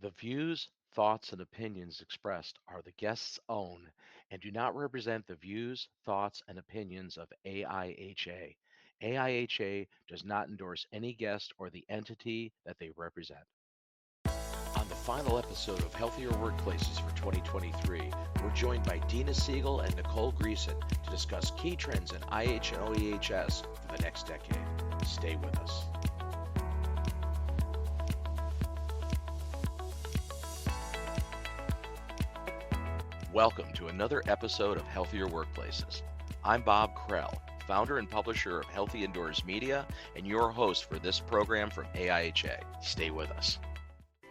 The views, thoughts, and opinions expressed are the guest's own and do not represent the views, thoughts, and opinions of AIHA. AIHA does not endorse any guest or the entity that they represent. On the final episode of Healthier Workplaces for 2023, we're joined by Dina Siegel and Nicole Greason to discuss key trends in IH and OEHS for the next decade. Stay with us. Welcome to another episode of Healthier Workplaces. I'm Bob Krell, founder and publisher of Healthy Indoors Media, and your host for this program from AIHA. Stay with us.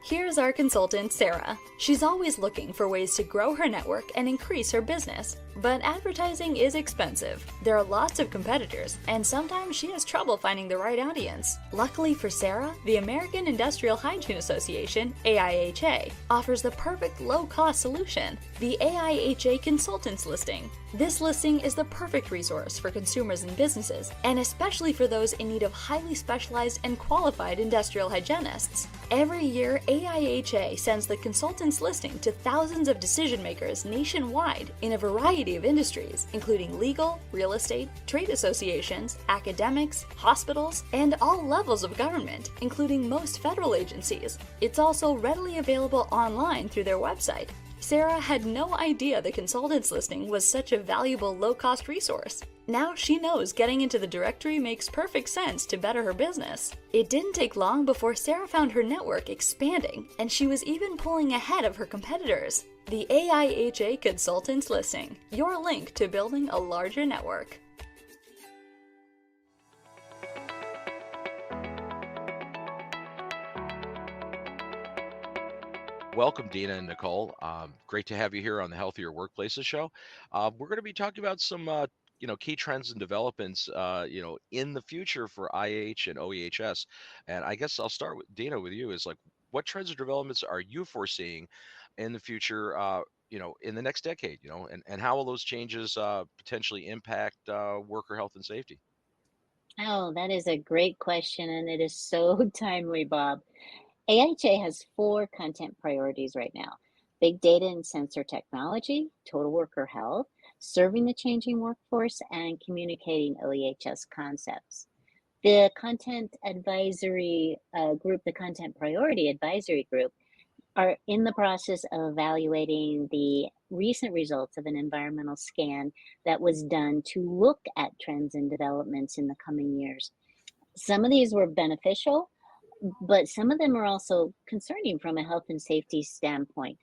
Here's our consultant, Sarah. She's always looking for ways to grow her network and increase her business. But advertising is expensive. There are lots of competitors, and sometimes she has trouble finding the right audience. Luckily for Sarah, the American Industrial Hygiene Association, AIHA, offers the perfect low-cost solution, the AIHA Consultants Listing. This listing is the perfect resource for consumers and businesses, and especially for those in need of highly specialized and qualified industrial hygienists. Every year, AIHA sends the Consultants Listing to thousands of decision makers nationwide in a variety of industries, including legal, real estate, trade associations, academics, hospitals, and all levels of government, including most federal agencies. It's also readily available online through their website. Sarah had no idea the Consultants Listing was such a valuable low-cost resource. Now she knows getting into the directory makes perfect sense to better her business. It didn't take long before Sarah found her network expanding, and she was even pulling ahead of her competitors. The AIHA Consultants Listing, your link to building a larger network. Welcome, Dina and Nicole. Great to have you here on the Healthier Workplaces show. We're going to be talking about some, key trends and developments, in the future for IH and OEHS. And I guess I'll start with Dina with you. Is like, what trends or developments are you foreseeing in the future? In the next decade. And how will those changes potentially impact worker health and safety? Oh, that is a great question, and it is so timely, Bob. AIHA has four content priorities right now: big data and sensor technology, total worker health, serving the changing workforce, and communicating OEHS concepts. The content advisory group, the content priority advisory group, are in the process of evaluating the recent results of an environmental scan that was done to look at trends and developments in the coming years. Some of these were beneficial, but some of them are also concerning from a health and safety standpoint.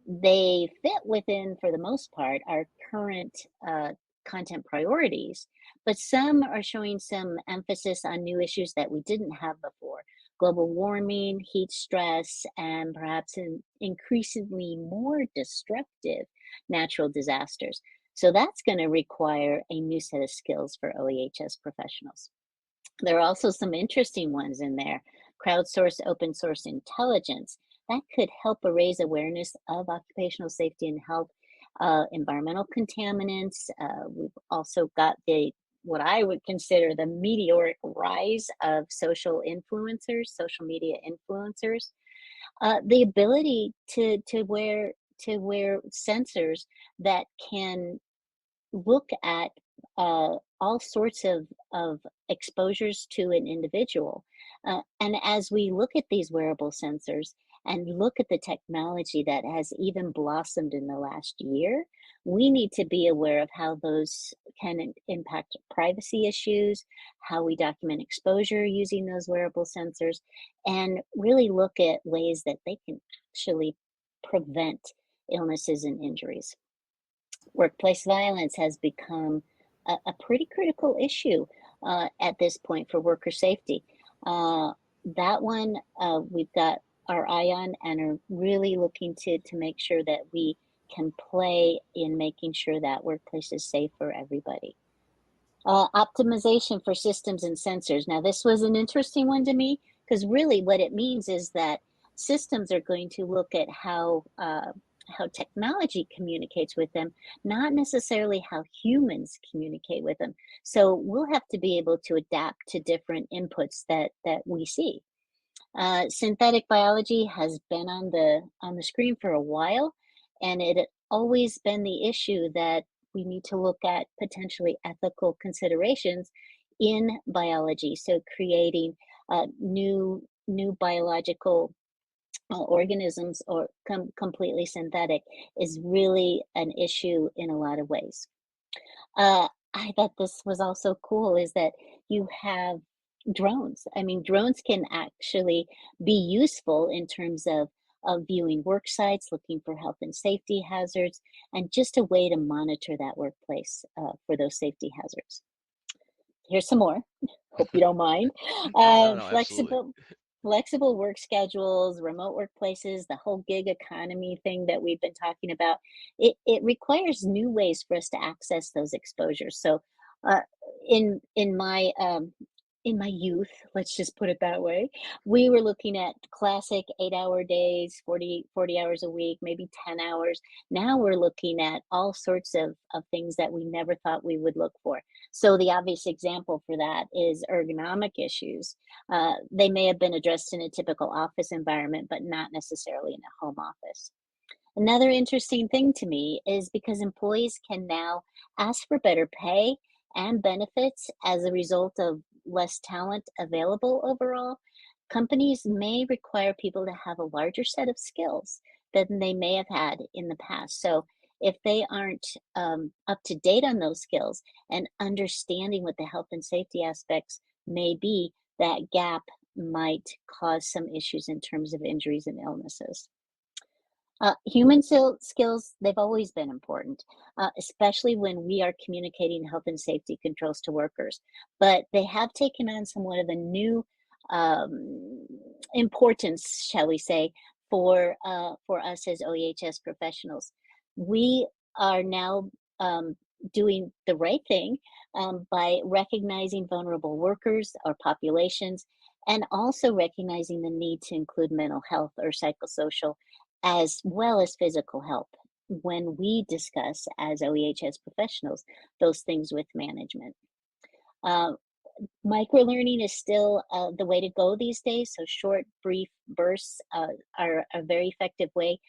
They fit within, for the most part, our current content priorities, but some are showing some emphasis on new issues that we didn't have before: global warming, heat stress, and perhaps increasingly more destructive natural disasters. So that's going to require a new set of skills for OEHS professionals. There are also some interesting ones in there. Crowdsourced open source intelligence that could help raise awareness of occupational safety and health, environmental contaminants. We've also got the what I would consider the meteoric rise of social influencers, social media influencers, the ability to wear sensors that can look at all sorts of exposures to an individual. And as we look at these wearable sensors and look at the technology that has even blossomed in the last year, we need to be aware of how those can impact privacy issues, how we document exposure using those wearable sensors, and really look at ways that they can actually prevent illnesses and injuries. Workplace violence has become a pretty critical issue at this point for worker safety. That one we've got our eye on and are really looking to make sure that we can play in making sure that workplace is safe for everybody. Optimization for systems and sensors. Now, this was an interesting one to me because really what it means is that systems are going to look at how technology communicates with them, not necessarily how humans communicate with them. So we'll have to be able to adapt to different inputs that we see. Synthetic biology has been on the screen for a while, and it had always been the issue that we need to look at potentially ethical considerations in biology. So creating new biological organisms or completely synthetic is really an issue in a lot of ways. I thought this was also cool is that you have drones. I mean, drones can actually be useful in terms of viewing work sites, looking for health and safety hazards, and just a way to monitor that workplace for those safety hazards. Here's some more. Hope you don't mind. No, absolutely. Flexible work schedules, remote workplaces, the whole gig economy thing that we've been talking about, it requires new ways for us to access those exposures. So, uh, in in my youth, let's just put it that way, we were looking at classic 8-hour days, 40 hours a week, maybe 10 hours. Now we're looking at all sorts of things that we never thought we would look for. So the obvious example for that is ergonomic issues. They may have been addressed in a typical office environment, but not necessarily in a home office. Another interesting thing to me is because employees can now ask for better pay and benefits as a result of less talent available overall, companies may require people to have a larger set of skills than they may have had in the past. So if they aren't up to date on those skills and understanding what the health and safety aspects may be, that gap might cause some issues in terms of injuries and illnesses. Skills, they've always been important, especially when we are communicating health and safety controls to workers. But they have taken on somewhat of a new um, importance, shall we say, for us as OEHS professionals. We are now doing the right thing by recognizing vulnerable workers or populations and also recognizing the need to include mental health or psychosocial as well as physical health when we discuss as OEHS professionals those things with management. Uh, Microlearning is still the way to go these days. So short, brief bursts are a very effective way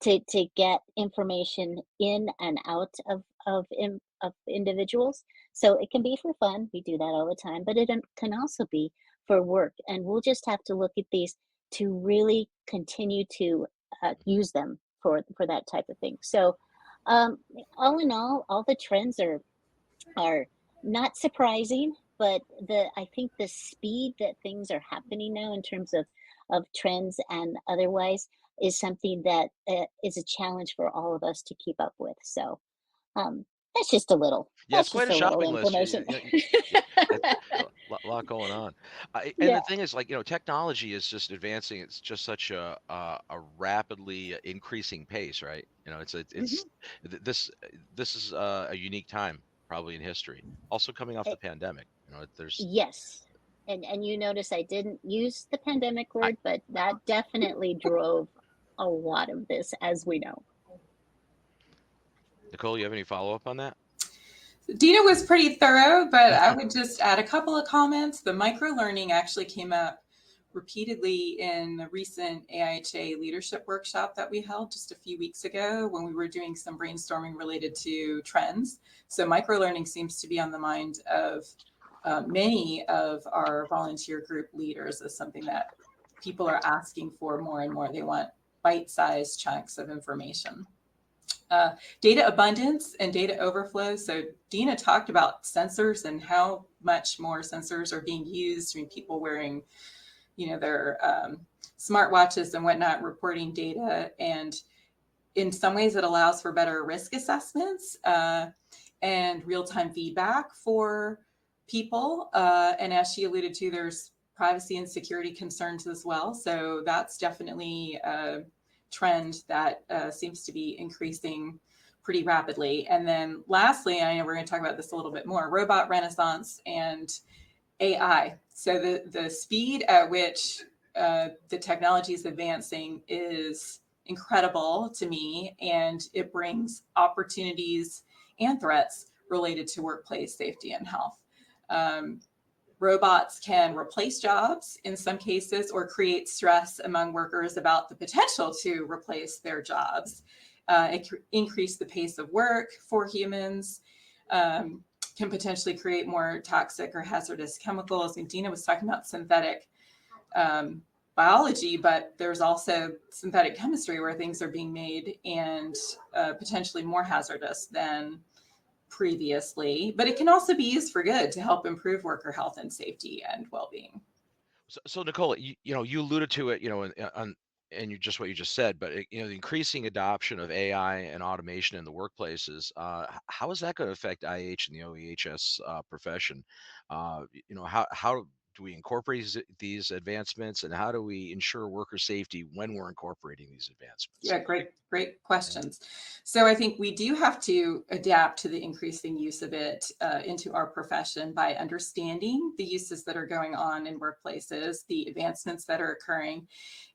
to get information in and out of individuals. So it can be for fun. We do that all the time, but it can also be for work. And we'll just have to look at these to really continue to use them for that type of thing. So um, all in all the trends are not surprising, but I think the speed that things are happening now in terms of trends and otherwise is something that is a challenge for all of us to keep up with. So um, that's just a little Yeah, it's quite a shopping list. information. It's a lot going on. And Yeah. the thing is, like, technology is just advancing. It's just such a rapidly increasing pace, right? Mhm. This is a unique time probably in history. Also coming off Eh, the pandemic. There's yes. And you notice I didn't use the pandemic I word, but that definitely drove a lot of this, as we know. Nicole, you have any follow up on that? Dina was pretty thorough, but I would just add a couple of comments. The micro-learning actually came up repeatedly in the recent AIHA leadership workshop that we held just a few weeks ago when we were doing some brainstorming related to trends. So micro-learning seems to be on the mind of many of our volunteer group leaders as something that people are asking for more and more. They want bite-sized chunks of information. Data abundance and data overflow. So Dina talked about sensors and how much more sensors are being used. I mean, people wearing, their smartwatches and whatnot, reporting data. And in some ways it allows for better risk assessments and real-time feedback for people. And as she alluded to, there's privacy and security concerns as well. So that's definitely trend that seems to be increasing pretty rapidly. And then lastly, I know we're going to talk about this a little bit more, robot renaissance and AI. So the speed at which the technology is advancing is incredible to me, and it brings opportunities and threats related to workplace safety and health. Robots can replace jobs in some cases or create stress among workers about the potential to replace their jobs. It can increase the pace of work for humans, can potentially create more toxic or hazardous chemicals. And Dina was talking about synthetic biology, but there's also synthetic chemistry where things are being made and potentially more hazardous than previously. But it can also be used for good to help improve worker health and safety and well-being. So Nicole, you alluded to it, and what you just said, but the increasing adoption of AI and automation in the workplaces, how is that going to affect IH and the OEHS profession? How do we incorporate these advancements, and how do we ensure worker safety when we're incorporating these advancements? Yeah, great questions. So I think we do have to adapt to the increasing use of it into our profession by understanding the uses that are going on in workplaces, the advancements that are occurring.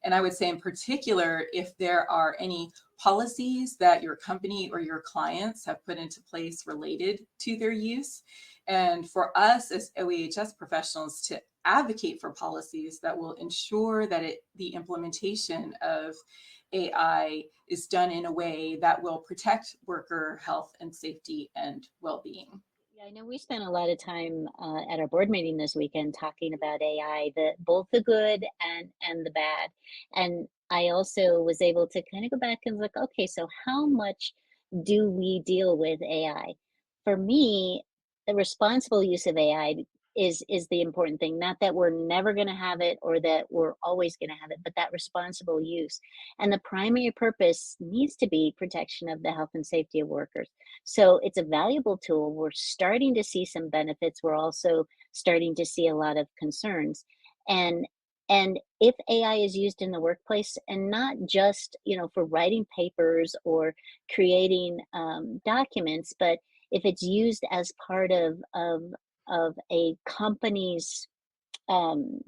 And I would say in particular, if there are any policies that your company or your clients have put into place related to their use. And for us as OEHS professionals to advocate for policies that will ensure that the implementation of AI is done in a way that will protect worker health and safety and well-being. Yeah, I know we spent a lot of time at our board meeting this weekend talking about AI, both the good and the bad. And I also was able to kind of go back and look, okay, so how much do we deal with AI? For me, the responsible use of AI is the important thing. Not that we're never going to have it or that we're always going to have it, but that responsible use. And the primary purpose needs to be protection of the health and safety of workers. So it's a valuable tool. We're starting to see some benefits. We're also starting to see a lot of concerns. And and if AI is used in the workplace and not just, for writing papers or creating documents, but if it's used as part of a company's um,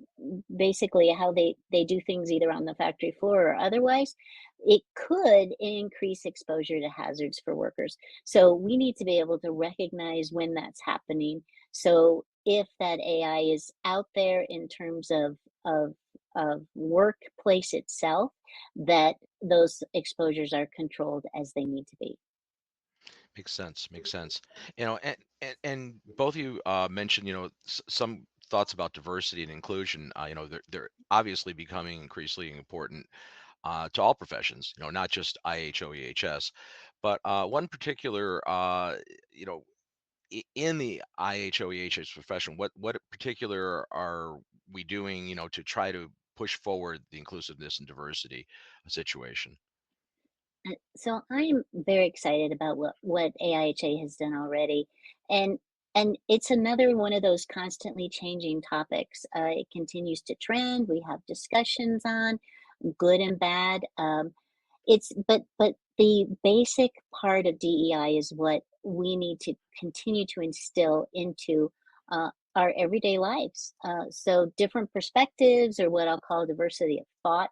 basically how they do things either on the factory floor or otherwise, it could increase exposure to hazards for workers. So we need to be able to recognize when that's happening. So if that AI is out there in terms of of workplace itself, that those exposures are controlled as they need to be. Makes sense. Makes sense. And both of you mentioned, some thoughts about diversity and inclusion. They're obviously becoming increasingly important to all professions. Not just IHOEHS, but one particular, in the IHOEHS profession, what particular are we doing, to try to push forward the inclusiveness and diversity situation? So I'm very excited about what AIHA has done already, and it's another one of those constantly changing topics. It continues to trend. We have discussions on good and bad. It's but the basic part of DEI is what we need to continue to instill into our everyday lives. So different perspectives, or what I'll call diversity of thought,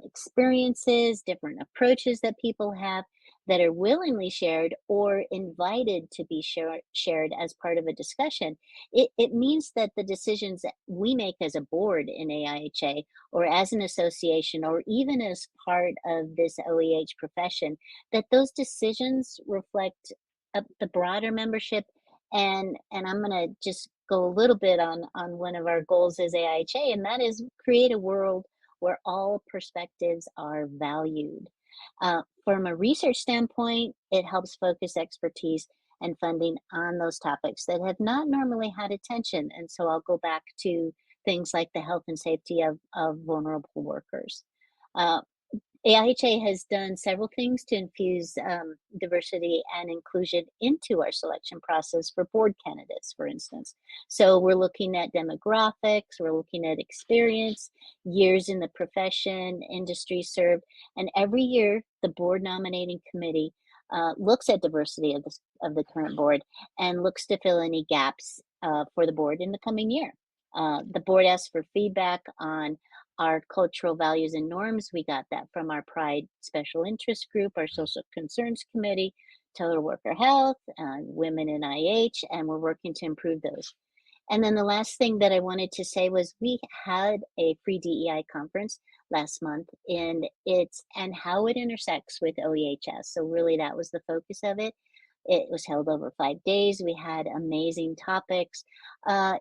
experiences, different approaches that people have that are willingly shared or invited to be shared as part of a discussion. It means that the decisions that we make as a board in AIHA or as an association or even as part of this OEH profession, that those decisions reflect the broader membership. And I'm going to just go a little bit on one of our goals as AIHA, and that is create a world where all perspectives are valued. From a research standpoint, it helps focus expertise and funding on those topics that have not normally had attention. And so I'll go back to things like the health and safety of vulnerable workers. Uh, AIHA has done several things to infuse diversity and inclusion into our selection process for board candidates, for instance. So we're looking at demographics, we're looking at experience, years in the profession, industry served, and every year the board nominating committee looks at diversity of the current board and looks to fill any gaps for the board in the coming year. The board asks for feedback on our cultural values and norms. We got that from our Pride Special Interest Group, our Social Concerns Committee, Total Worker Health, Women in IH, and we're working to improve those. And then the last thing that I wanted to say was we had a free DEI conference last month, and how it intersects with OEHS. So really that was the focus of it. It was held over 5 days. We had amazing topics, uh,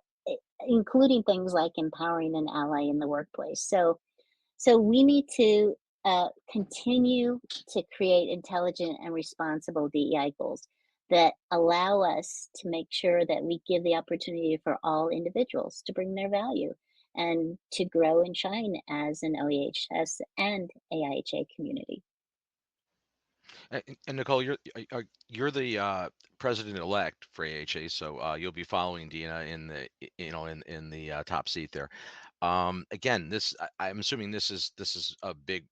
including things like empowering an ally in the workplace. So we need to continue to create intelligent and responsible DEI goals that allow us to make sure that we give the opportunity for all individuals to bring their value and to grow and shine as an OEHS and AIHA community. And Nicole, you're the president-elect for AHA, so you'll be following Dina in the in the top seat there. Again, I'm assuming this is a big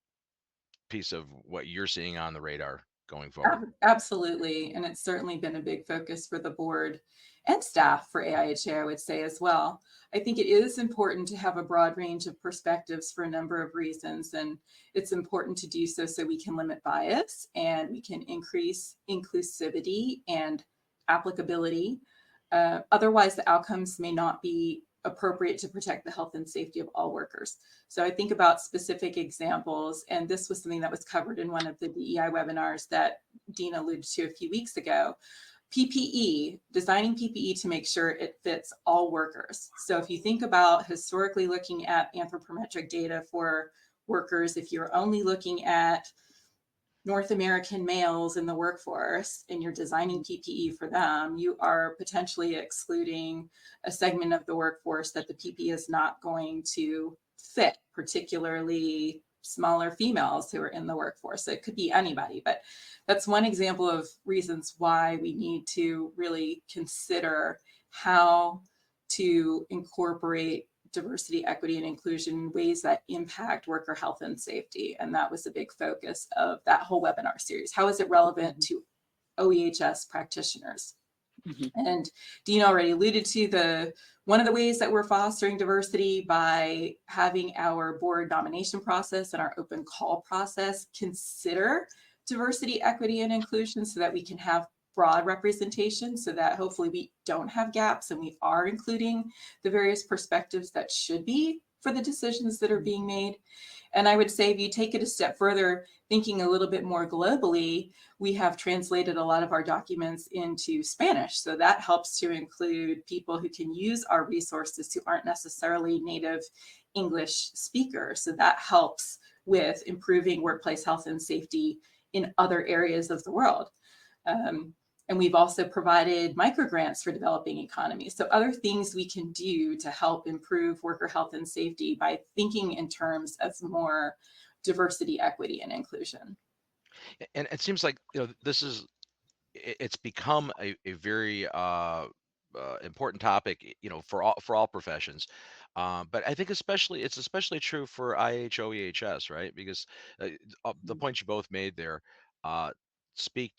piece of what you're seeing on the radar going forward. Absolutely. And it's certainly been a big focus for the board and staff for AIHA, I would say as well. I think it is important to have a broad range of perspectives for a number of reasons. And it's important to do so we can limit bias and we can increase inclusivity and applicability. Otherwise, the outcomes may not be appropriate to protect the health and safety of all workers. So I think about specific examples, and this was something that was covered in one of the DEI webinars that Dina alluded to a few weeks ago. PPE, designing PPE to make sure it fits all workers. So if you think about historically looking at anthropometric data for workers, if you're only looking at North American males in the workforce and you're designing PPE for them, you are potentially excluding a segment of the workforce that the PPE is not going to fit, particularly smaller females who are in the workforce. So it could be anybody, but that's one example of reasons why we need to really consider how to incorporate diversity, equity, and inclusion in ways that impact worker health and safety. And that was a big focus of that whole webinar series. How is it relevant to OEHS practitioners? And Dean already alluded to one of the ways that we're fostering diversity by having our board nomination process and our open call process consider diversity, equity, and inclusion so that we can have broad representation, so that hopefully we don't have gaps and we are including the various perspectives that should be for the decisions that are being made. And I would say if you take it a step further, thinking a little bit more globally, we have translated a lot of our documents into Spanish. So that helps to include people who can use our resources who aren't necessarily native English speakers. So that helps with improving workplace health and safety in other areas of the world. And we've also provided microgrants for developing economies. So other things we can do to help improve worker health and safety by thinking in terms of more diversity, equity, and inclusion. And it seems like it's become a very important topic, for all professions. But I think it's especially true for IHOEHS, right? Because the point you both made there speak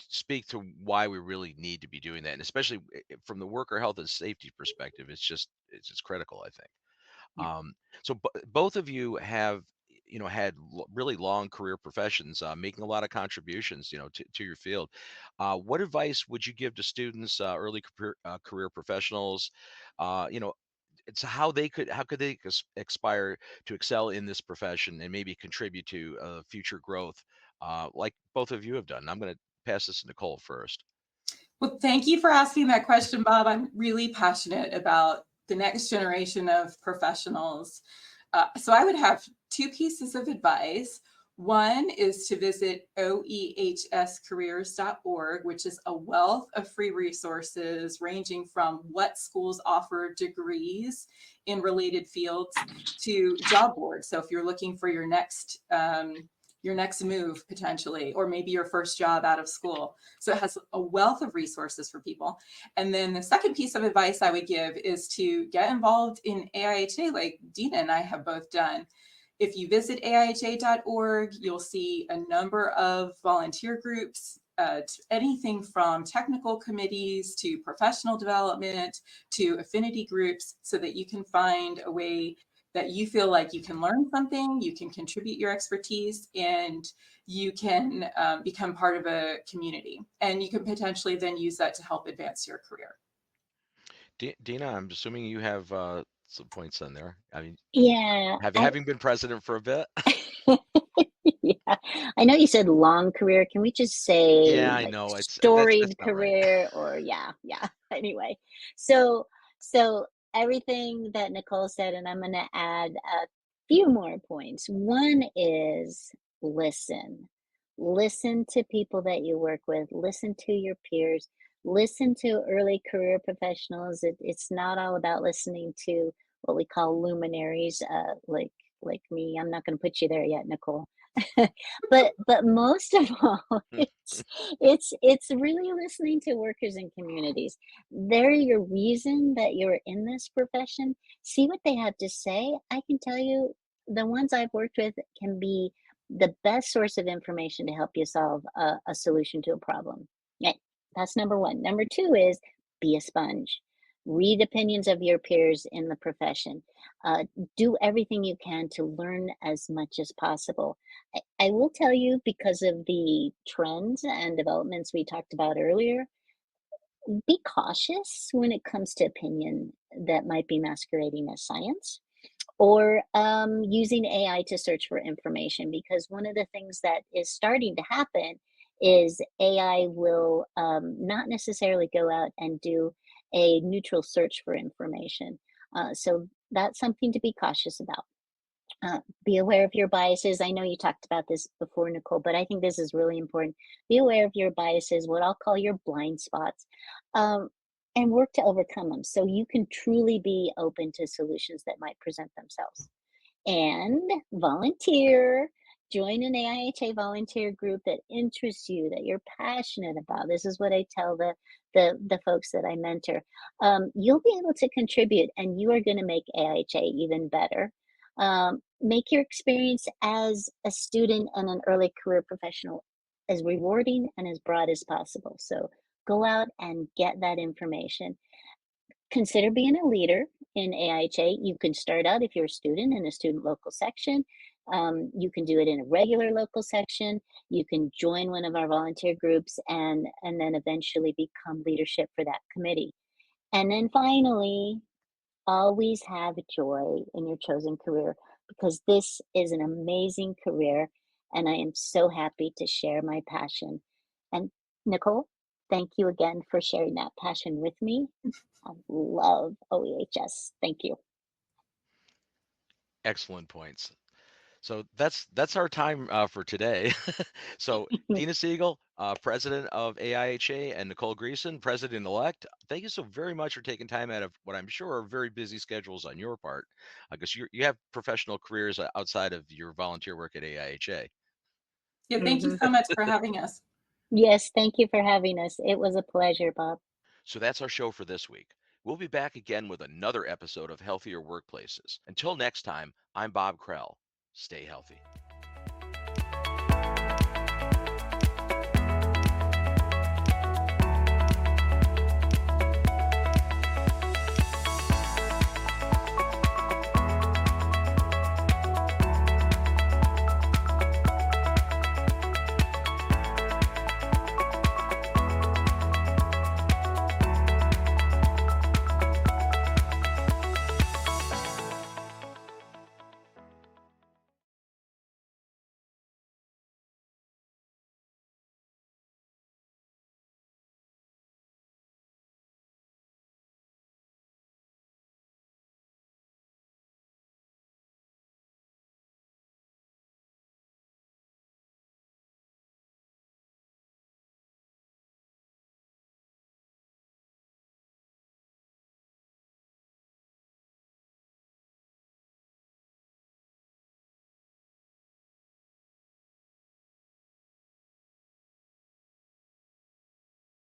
to why we really need to be doing that, and especially from the worker health and safety perspective, it's just critical, I think. So both of you have had really long career professions, making a lot of contributions to your field. What advice would you give to students, early career professionals, it's how could they aspire to excel in this profession and maybe contribute to future growth, like both of you have done? I'm going to pass this to Nicole first. Well, thank you for asking that question, Bob. I'm really passionate about the next generation of professionals. So I would have two pieces of advice. One is to visit OEHScareers.org, which is a wealth of free resources ranging from what schools offer degrees in related fields to job boards. So if you're looking for your next move potentially, or maybe your first job out of school. So it has a wealth of resources for people. And then the second piece of advice I would give is to get involved in AIHA like Dina and I have both done. If you visit AIHA.org, you'll see a number of volunteer groups, anything from technical committees to professional development to affinity groups, so that you can find a way that you feel like you can learn something, you can contribute your expertise, and you can become part of a community. And you can potentially then use that to help advance your career. Dina, I'm assuming you have some points on there. I mean, Yeah, having been president for a bit. yeah. I know you said long career. Can we just say Yeah, I like know. That's storied not right. career or yeah, yeah. Anyway, so so everything that Nicole said, and I'm going to add a few more points. One is listen. Listen to people that you work with, listen to your peers, listen to early career professionals. It's not all about listening to what we call luminaries, like me. I'm not going to put you there yet, Nicole. But most of all, it's really listening to workers and communities. They're your reason that you're in this profession. See what they have to say. I can tell you the ones I've worked with can be the best source of information to help you solve a solution to a problem. Yeah, that's number one. Number two is be a sponge. Read opinions of your peers in the profession. Uh, do everything you can to learn as much as possible. I will tell you, because of the trends and developments we talked about earlier, be cautious when it comes to opinion that might be masquerading as science or using AI to search for information. Because one of the things that is starting to happen is AI will not necessarily go out and do a neutral search for information. So that's something to be cautious about. Be aware of your biases. I know you talked about this before, Nicole, but I think this is really important. Be aware of your biases, what I'll call your blind spots, um, and work to overcome them so you can truly be open to solutions that might present themselves. And volunteer. Join an AIHA volunteer group that interests you, that you're passionate about. This is what I tell the folks that I mentor. You'll be able to contribute, and you are going to make AIHA even better. Make your experience as a student and an early career professional as rewarding and as broad as possible. So go out and get that information. Consider being a leader in AIHA. You can start out if you're a student in a student local section. You can do it in a regular local section. You can join one of our volunteer groups and then eventually become leadership for that committee. And then finally, always have joy in your chosen career because this is an amazing career and I am so happy to share my passion. And Nicole, thank you again for sharing that passion with me. I love OEHS. Thank you. Excellent points. So that's our time for today. So Dina Siegel, president of AIHA, and Nicole Greason, president-elect. Thank you so very much for taking time out of what I'm sure are very busy schedules on your part, because you have professional careers outside of your volunteer work at AIHA. Yeah, thank you Hmm. so much for having us. Yes, thank you for having us. It was a pleasure, Bob. So that's our show for this week. We'll be back again with another episode of Healthier Workplaces. Until next time, I'm Bob Krell. Stay healthy.